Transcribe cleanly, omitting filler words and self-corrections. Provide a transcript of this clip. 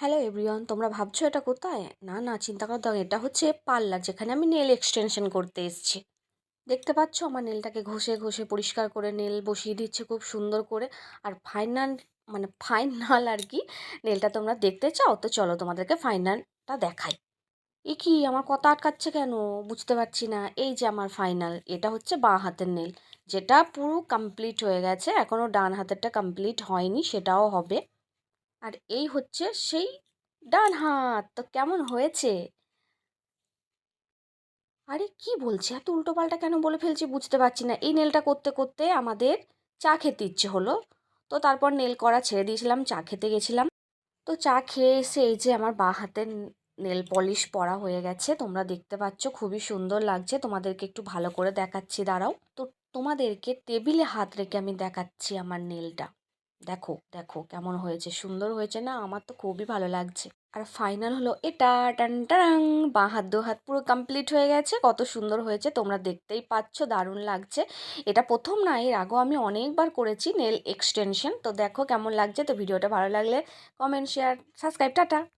Hello everyone, তোমরা ভাবছো এটা কোথায়? না না, চিন্তা করার দরকার, এটা হচ্ছে পার্লার, যেখানে আমি নেল এক্সটেনশন করতে এসেছি। দেখতে পাচ্ছ আমার নেলটাকে ঘষে ঘষে পরিষ্কার করে নেল বসিয়ে দিচ্ছে খুব সুন্দর করে। আর ফাইনাল আর কি, নেলটা তোমরা দেখতে চাও তো চলো তোমাদেরকে ফাইনালটা দেখাই। এ কি, আমার কথা আটকাচ্ছে কেন? বুঝতে পারছি না। এই যে আমার ফাইনাল, এটা হচ্ছে বাঁ হাতের নেল, যেটা পুরো কমপ্লিট হয়ে গেছে, এখনও ডান হাতেরটা কমপ্লিট হয়নি, সেটাও হবে। আর এই হচ্ছে সেই ডান হাত। তো কেমন হয়েছে? আরে কি বলছি, এত উল্টোপাল্টা কেন বলে ফেলছি বুঝতে পারছি না। এই নেলটা করতে করতে আমাদের চা খেতে ইচ্ছে হলো, তো তারপর নেল করা ছেড়ে দিয়েছিলাম, চা খেতে গেছিলাম। তো চা খেয়ে এসে এই যে আমার বাঁ হাতের নেল পলিশ পরা হয়ে গেছে, তোমরা দেখতে পাচ্ছ খুবই সুন্দর লাগছে। তোমাদেরকে একটু ভালো করে দেখাচ্ছি, দাঁড়াও তো। তোমাদেরকে টেবিলে হাত রেখে আমি দেখাচ্ছি আমার নেলটা। দেখো দেখো কেমন হয়েছে, সুন্দর হয়েছে না? আমার তো খুবই ভালো লাগছে। আর ফাইনাল হলো এটা, টান টাং। বাঁ হাত দু হাত পুরো কমপ্লিট হয়ে গেছে, কত সুন্দর হয়েছে তোমরা দেখতেই পাচ্ছ, দারুণ লাগছে। এটা প্রথম না, এর আগেও আমি অনেকবার করেছি নেল এক্সটেনশন। তো দেখো কেমন লাগছে। তো ভিডিওটা ভালো লাগলে কমেন্ট, শেয়ার, সাবস্ক্রাইব, টাটা।